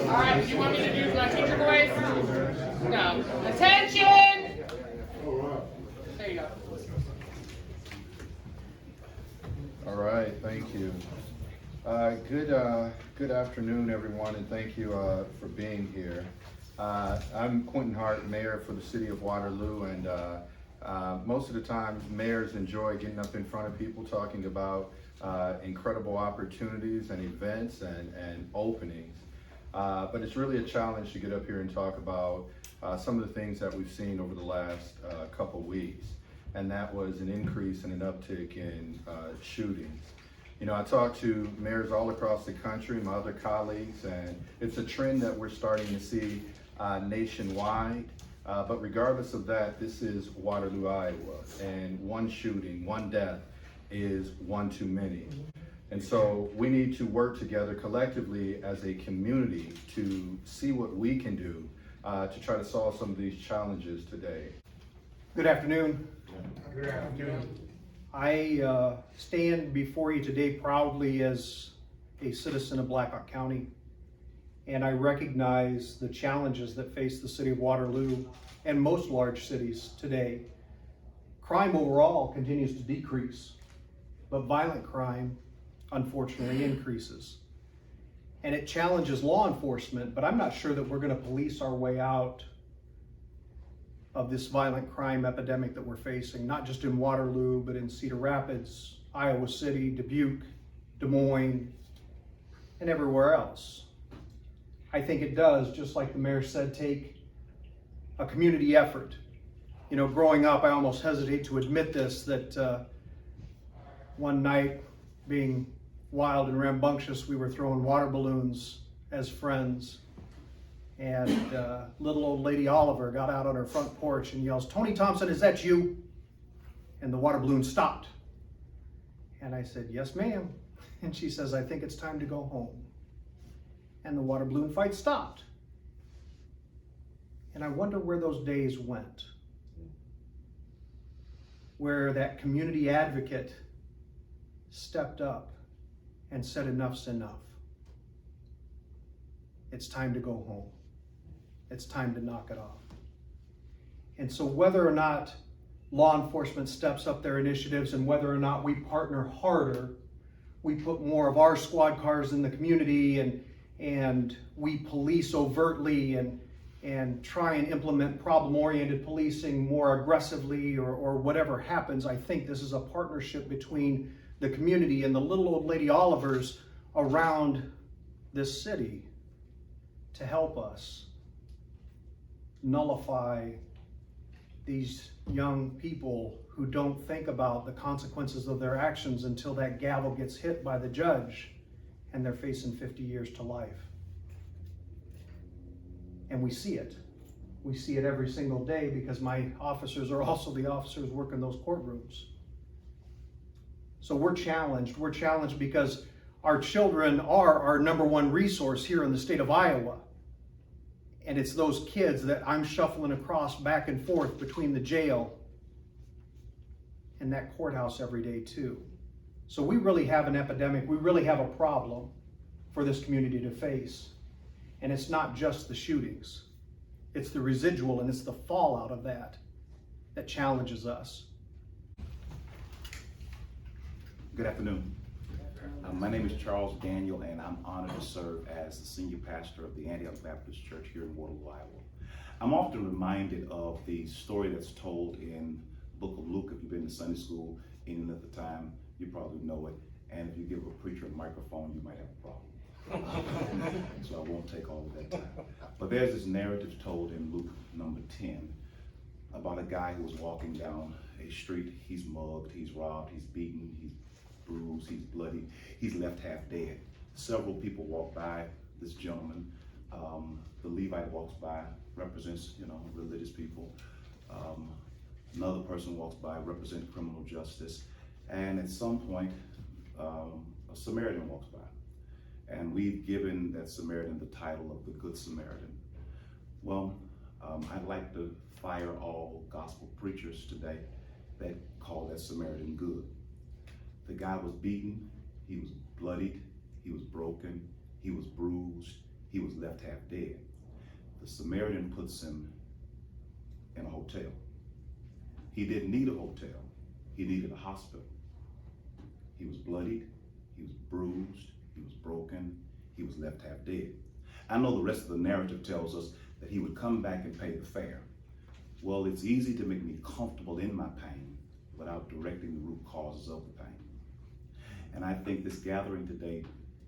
All right, do you want me to do my teacher voice? No. Attention! There you go. All right, thank you. Good afternoon, everyone, and thank you for being here. I'm Quentin Hart, Mayor for the City of Waterloo, and most of the time, mayors enjoy getting up in front of people talking about incredible opportunities and events and openings. But it's really a challenge to get up here and talk about some of the things that we've seen over the last couple weeks, and that was an increase and an uptick in shootings. You know, I talk to mayors all across the country, my other colleagues, and it's a trend that we're starting to see nationwide. But regardless of that, this is Waterloo, Iowa, and one shooting, one death is one too many. And so we need to work together collectively as a community to see what we can do to try to solve some of these challenges today. Good afternoon. Good afternoon. I stand before you today proudly as a citizen of Blackhawk County, and I recognize the challenges that face the city of Waterloo and most large cities today. Crime overall continues to decrease, but violent crime unfortunately increases. And it challenges law enforcement, but I'm not sure that we're going to police our way out of this violent crime epidemic that we're facing, not just in Waterloo, but in Cedar Rapids, Iowa City, Dubuque, Des Moines, and everywhere else. I think it does, just like the mayor said, take a community effort. You know, growing up, I almost hesitate to admit this, that one night, being wild and rambunctious, we were throwing water balloons as friends. And little old lady Oliver got out on her front porch and yells, "Tony Thompson, is that you?" And the water balloon stopped. And I said, "Yes, ma'am." And she says, "I think it's time to go home." And the water balloon fight stopped. And I wonder where those days went. Where that community advocate stepped up and said, "Enough's enough. It's time to go home. It's time to knock it off." And so whether or not law enforcement steps up their initiatives and whether or not we partner harder, we put more of our squad cars in the community and we police overtly and try and implement problem-oriented policing more aggressively or whatever happens, I think this is a partnership between the community and the little old lady Olivers around this city to help us nullify these young people who don't think about the consequences of their actions until that gavel gets hit by the judge and they're facing 50 years to life. And we see it. We see it every single day because my officers are also the officers working those courtrooms. So we're challenged. We're challenged because our children are our number one resource here in the state of Iowa. And it's those kids that I'm shuffling across back and forth between the jail and that courthouse every day too. So we really have an epidemic. We really have a problem for this community to face. And it's not just the shootings. It's the residual and it's the fallout of that challenges us. Good afternoon. My name is Charles Daniel, and I'm honored to serve as the senior pastor of the Untitled Baptist Church here in Waterloo, Iowa. I'm often reminded of the story that's told in the book of Luke. If you've been to Sunday school any length of time, you probably know it. And if you give a preacher a microphone, you might have a problem. So I won't take all of that time. But there's this narrative told in Luke number 10 about a guy who was walking down a street. He's mugged, he's robbed, he's beaten, he's bruised, he's bloody, he's left half dead. Several people walk by this gentleman. The Levite walks by, represents, religious people. Another person walks by, represents criminal justice. And at some point, a Samaritan walks by. And we've given that Samaritan the title of the Good Samaritan. Well, I'd like to fire all gospel preachers today that call that Samaritan good. The guy was beaten, he was bloodied, he was broken, he was bruised, he he was left half dead. The Samaritan puts him in a hotel. He didn't need a hotel. He needed a hospital. He was bloodied, he was bruised, he was broken, he was left half dead. I know the rest of the narrative tells us that he would come back and pay the fare. Well, it's easy to make me comfortable in my pain without directing the root causes of the pain. And I think this gathering today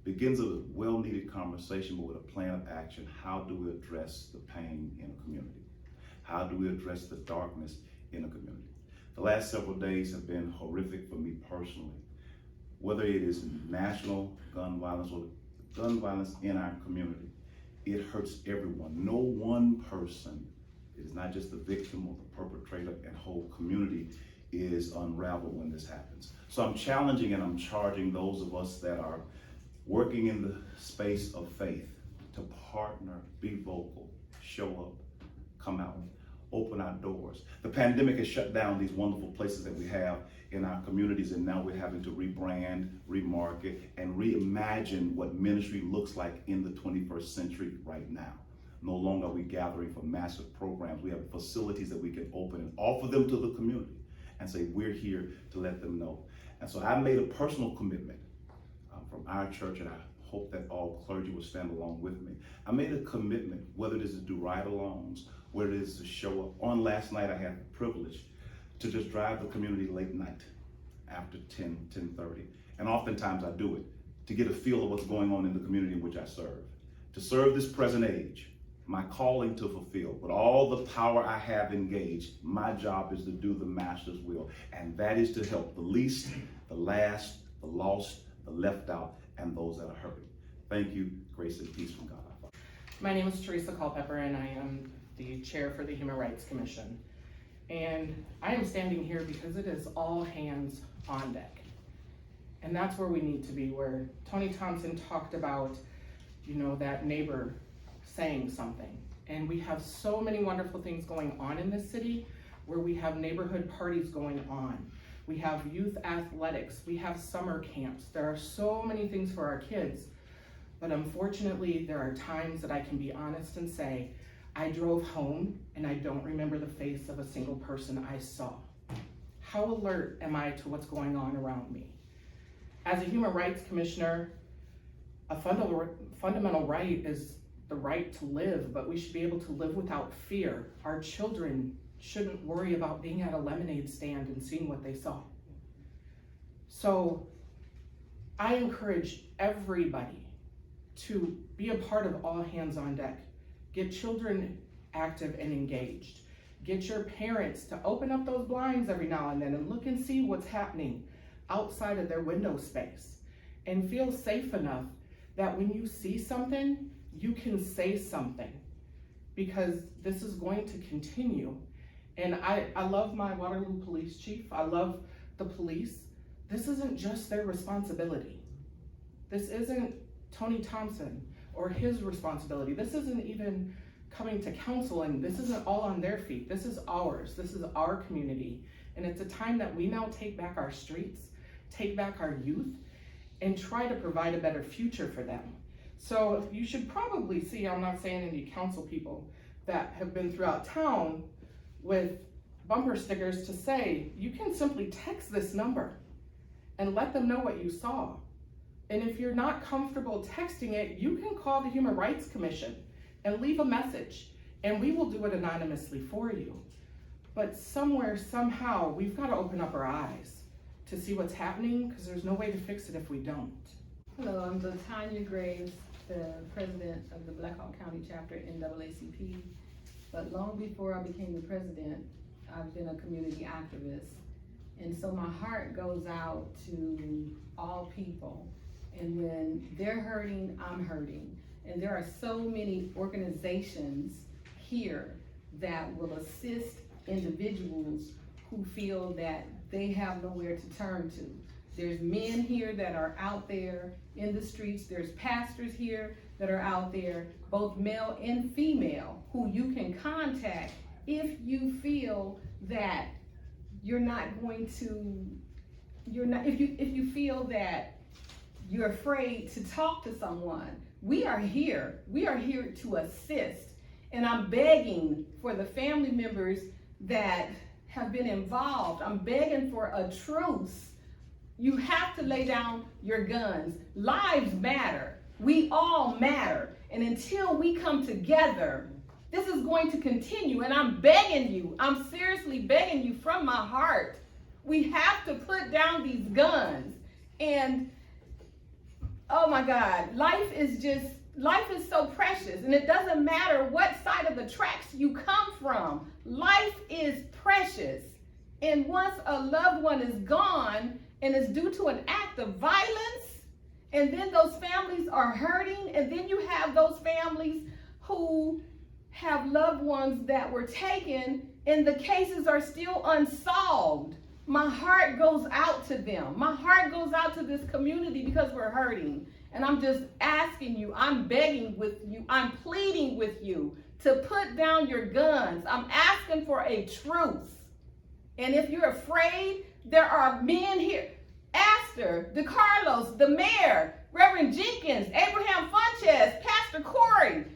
begins a well-needed conversation, but with a plan of action. How do we address the pain in a community? How do we address the darkness in a community? The last several days have been horrific for me personally. Whether it is national gun violence or gun violence in our community, it hurts everyone. No one person, it is not just the victim or the perpetrator, and whole community is unraveled when this happens. So I'm challenging and I'm charging those of us that are working in the space of faith to partner, be vocal, show up, come out, open our doors. The pandemic has shut down these wonderful places that we have in our communities, and now we're having to rebrand, remarket, and reimagine what ministry looks like in the 21st century right now. No longer are we gathering for massive programs. We have facilities that we can open and offer them to the community and say, we're here to let them know. And so I made a personal commitment from our church, and I hope that all clergy will stand along with me. I made a commitment, whether it is to do ride-alongs, whether it is to show up. On last night, I had the privilege to just drive the community late night after 10:30. And oftentimes I do it to get a feel of what's going on in the community in which I serve. To serve this present age, my calling to fulfill, with all the power I have engaged, my job is to do the Master's will. And that is to help the least, the last, the lost, the left out, and those that are hurting. Thank you. Grace and peace from God our Father. My name is Teresa Culpepper, and I am the chair for the Human Rights Commission. And I am standing here because it is all hands on deck. And that's where we need to be, where Tony Thompson talked about, that neighbor saying something. And we have so many wonderful things going on in this city, where we have neighborhood parties going on. We have youth athletics, we have summer camps. There are so many things for our kids. But unfortunately, there are times that I can be honest and say, I drove home and I don't remember the face of a single person I saw. How alert am I to what's going on around me? As a human rights commissioner, a fundamental right is the right to live, but we should be able to live without fear. Our children shouldn't worry about being at a lemonade stand and seeing what they saw. So I encourage everybody to be a part of all hands on deck. Get children active and engaged. Get your parents to open up those blinds every now and then and look and see what's happening outside of their window space, and feel safe enough that when you see something, you can say something, because this is going to continue. And I love my Waterloo police chief. I love the police. This isn't just their responsibility. This isn't Tony Thompson or his responsibility. This isn't even coming to council, and this isn't all on their feet. This is ours. This is our community. And it's a time that we now take back our streets, take back our youth, and try to provide a better future for them. So you should probably see, I'm not saying any council people that have been throughout town with bumper stickers to say, you can simply text this number and let them know what you saw. And if you're not comfortable texting it, you can call the Human Rights Commission and leave a message, and we will do it anonymously for you. But somewhere, somehow, we've got to open up our eyes to see what's happening, because there's no way to fix it if we don't. Hello, I'm Tanya Graves, the president of the Black Hawk County chapter NAACP. But long before I became the president, I've been a community activist. And so my heart goes out to all people. And when they're hurting, I'm hurting. And there are so many organizations here that will assist individuals who feel that they have nowhere to turn to. There's men here that are out there in the streets. There's pastors here that are out there, both male and female, who you can contact if you feel that if you feel that you're afraid to talk to someone, We are here to assist. And I'm begging for the family members that have been involved. I'm begging for a truce. You have to lay down your guns. Lives matter. We all matter. And until we come together, this is going to continue. And I'm begging you, I'm seriously begging you from my heart. We have to put down these guns. And oh my God, life is so precious, and it doesn't matter what side of the tracks you come from. Life is precious. And once a loved one is gone and it's due to an act of violence, and then those families are hurting, and then you have those families who have loved ones that were taken and the cases are still unsolved. My heart goes out to them. My heart goes out to this community because we're hurting. And I'm just asking you, I'm begging with you, I'm pleading with you to put down your guns. I'm asking for a truce. And if you're afraid, there are men here. Astor, DeCarlos, the mayor, Reverend Jenkins, Abraham Funches, Pastor Corey.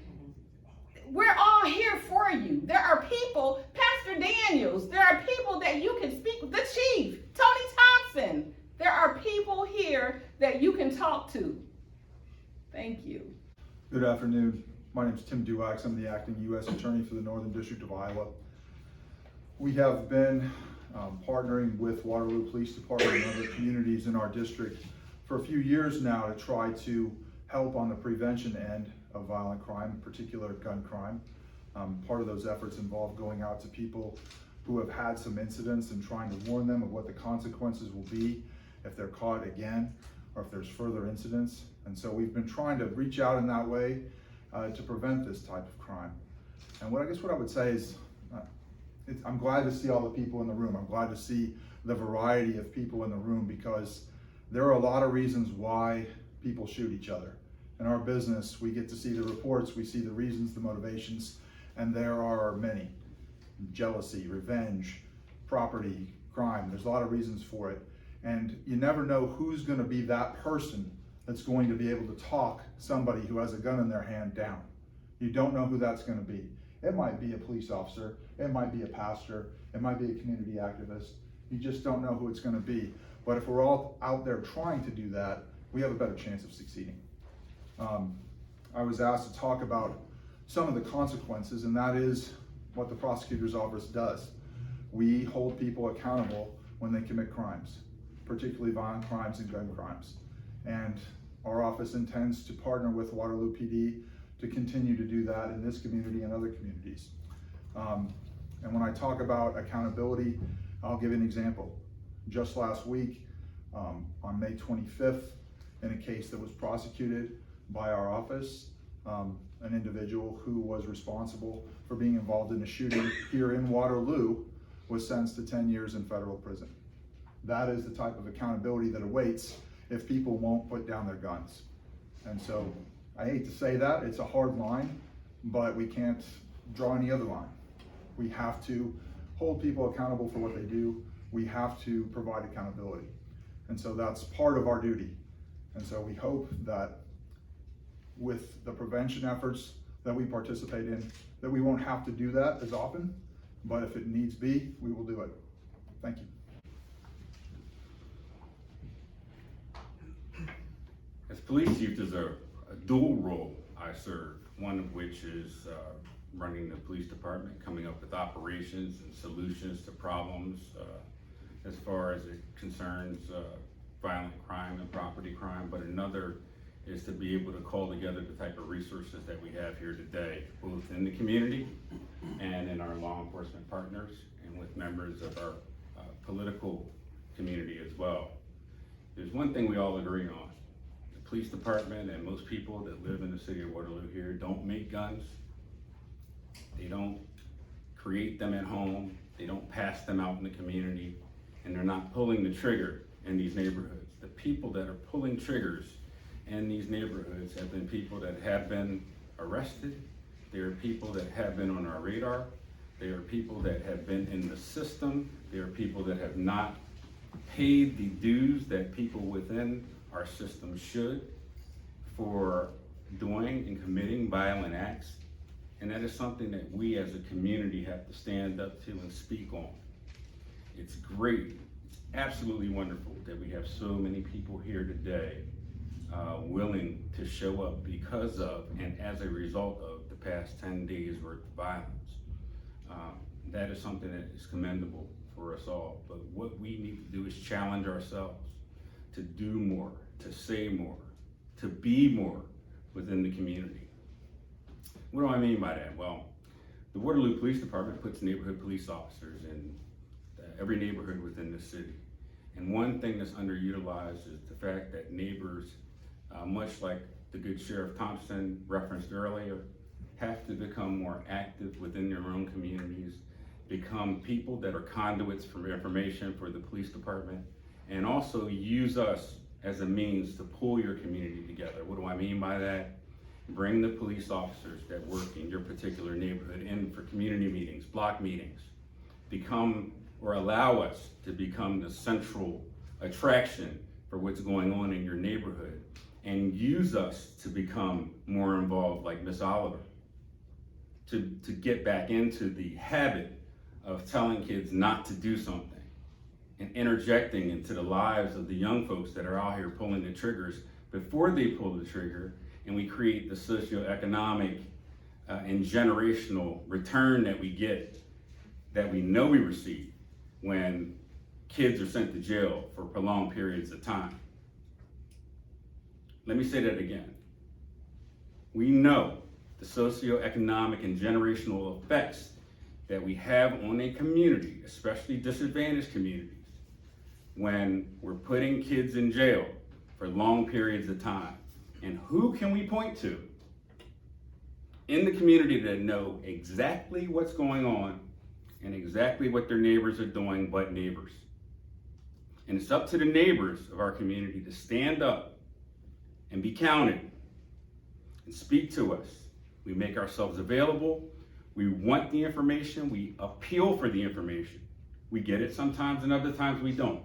We're all here for you. There are people, Pastor Daniels, there are people that you can speak with, the chief, Tony Thompson. There are people here that you can talk to. Thank you. Good afternoon. My name is Tim Duax. I'm the acting U.S. Attorney for the Northern District of Iowa. We have been partnering with Waterloo Police Department and other communities in our district for a few years now to try to help on the prevention end of violent crime, in particular gun crime. Part of those efforts involve going out to people who have had some incidents and trying to warn them of what the consequences will be if they're caught again or if there's further incidents. And so we've been trying to reach out in that way to prevent this type of crime. And what I would say is, I'm glad to see all the people in the room. I'm glad to see the variety of people in the room, because there are a lot of reasons why people shoot each other. In our business, we get to see the reports, we see the reasons, the motivations, and there are many. Jealousy, revenge, property, crime, there's a lot of reasons for it. And you never know who's gonna be that person that's going to be able to talk somebody who has a gun in their hand down. You don't know who that's gonna be. It might be a police officer, it might be a pastor, it might be a community activist. You just don't know who it's gonna be. But if we're all out there trying to do that, we have a better chance of succeeding. I was asked to talk about some of the consequences, and that is what the prosecutor's office does. We hold people accountable when they commit crimes, particularly violent crimes and gun crimes. And our office intends to partner with Waterloo PD to continue to do that in this community and other communities. And when I talk about accountability, I'll give an example. Just last week, on May 25th, in a case that was prosecuted by our office, an individual who was responsible for being involved in a shooting here in Waterloo was sentenced to 10 years in federal prison. That is the type of accountability that awaits if people won't put down their guns. And so I hate to say that, it's a hard line, but we can't draw any other line. We have to hold people accountable for what they do. We have to provide accountability. And so that's part of our duty. And so we hope that with the prevention efforts that we participate in, that we won't have to do that as often, but if it needs be, we will do it. Thank you. As police chief, there's a dual role I serve, one of which is running the police department, coming up with operations and solutions to problems as far as it concerns violent crime and property crime, but another is to be able to call together the type of resources that we have here today, both in the community and in our law enforcement partners and with members of our political community as well. There's one thing we all agree on. The police department and most people that live in the city of Waterloo here don't make guns. They don't create them at home. They don't pass them out in the community, and they're not pulling the trigger in these neighborhoods. The people that are pulling triggers in these neighborhoods have been people that have been arrested. They are people that have been on our radar. They are people that have been in the system. They are people that have not paid the dues that people within our system should for doing and committing violent acts, and that is something that we as a community have to stand up to and speak on. It's great, it's absolutely wonderful that we have so many people here today willing to show up because of and as a result of the past 10 days worth of violence. That is something that is commendable for us all, but what we need to do is challenge ourselves to do more, to say more, to be more within the community. What do I mean by that? Well, the Waterloo Police Department puts neighborhood police officers in every neighborhood within the city. And one thing that's underutilized is the fact that neighbors, much like the good Sheriff Thompson referenced earlier, have to become more active within their own communities, become people that are conduits for information for the police department, and also use us as a means to pull your community together. What do I mean by that? Bring the police officers that work in your particular neighborhood in for community meetings, block meetings. Become or allow us to become the central attraction for what's going on in your neighborhood, and use us to become more involved like Miss Oliver, to get back into the habit of telling kids not to do something and interjecting into the lives of the young folks that are out here pulling the triggers before they pull the trigger, and we create the socioeconomic and generational return that we get, that we know we receive when kids are sent to jail for prolonged periods of time. Let me say that again. We know the socioeconomic and generational effects that we have on a community, especially disadvantaged communities, when we're putting kids in jail for long periods of time. And who can we point to in the community that know exactly what's going on and exactly what their neighbors are doing but neighbors? And it's up to the neighbors of our community to stand up and be counted and speak to us. We make ourselves available. We want the information. We appeal for the information. We get it sometimes and other times we don't.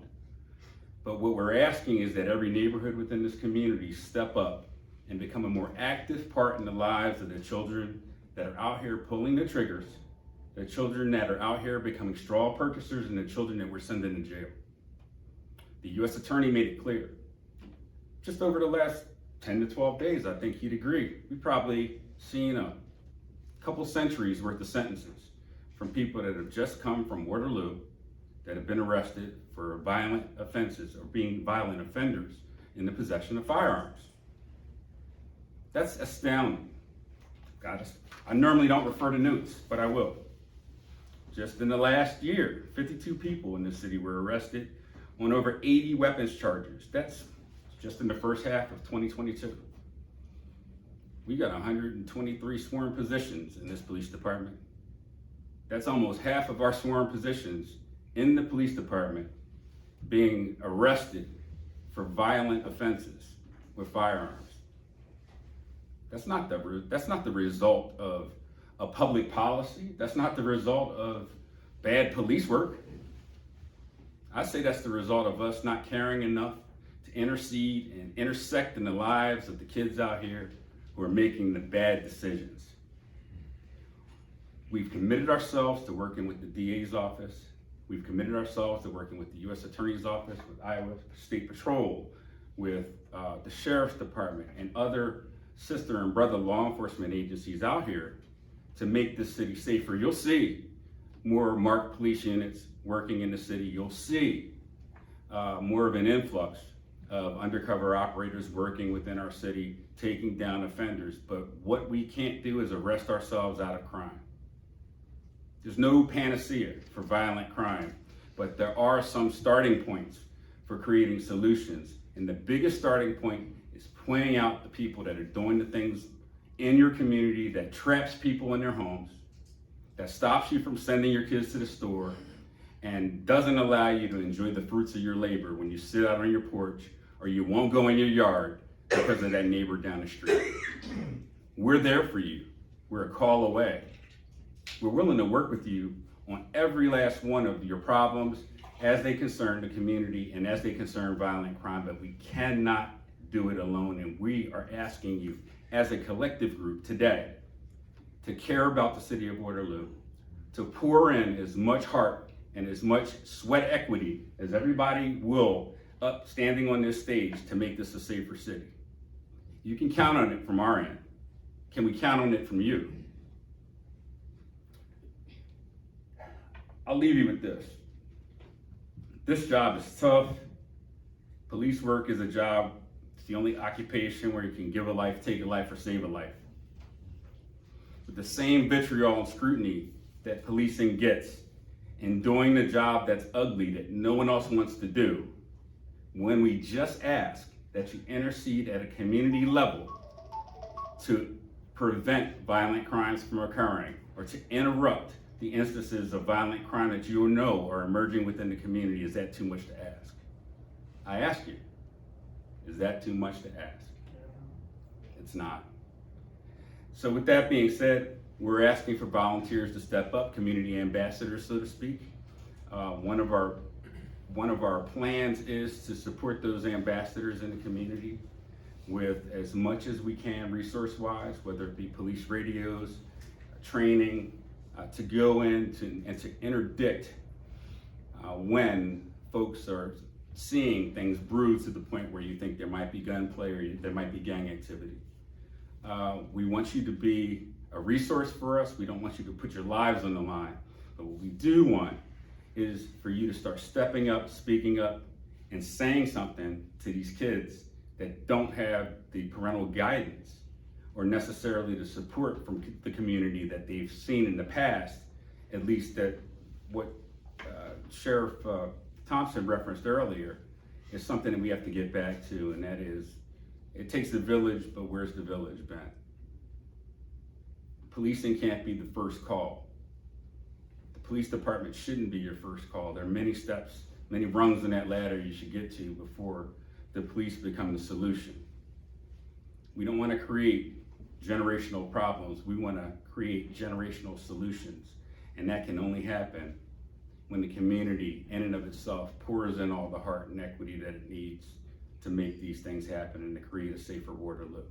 But what we're asking is that every neighborhood within this community step up and become a more active part in the lives of the children that are out here pulling the triggers, the children that are out here becoming straw purchasers, and the children that we're sending to jail. The U.S. Attorney made it clear. Just over the last 10 to 12 days, I think he'd agree, we've probably seen a couple centuries worth of sentences from people that have just come from Waterloo, that have been arrested for violent offenses or being violent offenders in the possession of firearms. That's astounding. I normally don't refer to notes, but I will. Just in the last year, 52 people in this city were arrested on over 80 weapons charges. That's just in the first half of 2022. We got 123 sworn positions in this police department. That's almost half of our sworn positions in the police department being arrested for violent offenses with firearms. That's not the result of a public policy. That's not the result of bad police work. I say that's the result of us not caring enough to intercede and intersect in the lives of the kids out here who are making the bad decisions. We've committed ourselves to working with the DA's office. We've committed ourselves to working with the U.S. Attorney's Office, with Iowa State Patrol, with the Sheriff's Department, and other sister and brother law enforcement agencies out here to make this city safer. You'll see more marked police units working in the city. You'll see more of an influx of undercover operators working within our city, taking down offenders. But what we can't do is arrest ourselves out of crime. There's no panacea for violent crime, but there are some starting points for creating solutions. And the biggest starting point is pointing out the people that are doing the things in your community that traps people in their homes, that stops you from sending your kids to the store, and doesn't allow you to enjoy the fruits of your labor when you sit out on your porch or you won't go in your yard because of that neighbor down the street. We're there for you. We're a call away. We're willing to work with you on every last one of your problems as they concern the community and as they concern violent crime, but we cannot do it alone, and we are asking you as a collective group today to care about the city of Waterloo, to pour in as much heart and as much sweat equity as everybody will up standing on this stage to make this a safer city. You can count on it from our end. Can we count on it from you? I'll leave you with this. This job is tough. Police work is a job. It's the only occupation where you can give a life, take a life, or save a life. With the same vitriol and scrutiny that policing gets in doing the job that's ugly that no one else wants to do, when we just ask that you intercede at a community level to prevent violent crimes from occurring or to interrupt the instances of violent crime that you know are emerging within the community, is that too much to ask? I ask you, is that too much to ask? It's not. So with that being said, we're asking for volunteers to step up, community ambassadors, so to speak. One of our plans is to support those ambassadors in the community with as much as we can resource-wise, whether it be police radios, training, to go in and to interdict when folks are seeing things brew to the point where you think there might be gunplay or there might be gang activity. We want you to be a resource for us. We don't want you to put your lives on the line. But what we do want is for you to start stepping up, speaking up, and saying something to these kids that don't have the parental guidance or necessarily the support from the community that they've seen in the past, at least that what Sheriff Thompson referenced earlier is something that we have to get back to, and that is, it takes the village, but where's the village been? Policing can't be the first call. The police department shouldn't be your first call. There are many steps, many rungs in that ladder you should get to before the police become the solution. We don't want to create generational problems. We want to create generational solutions. And that can only happen when the community in and of itself pours in all the heart and equity that it needs to make these things happen and to create a safer Waterloo.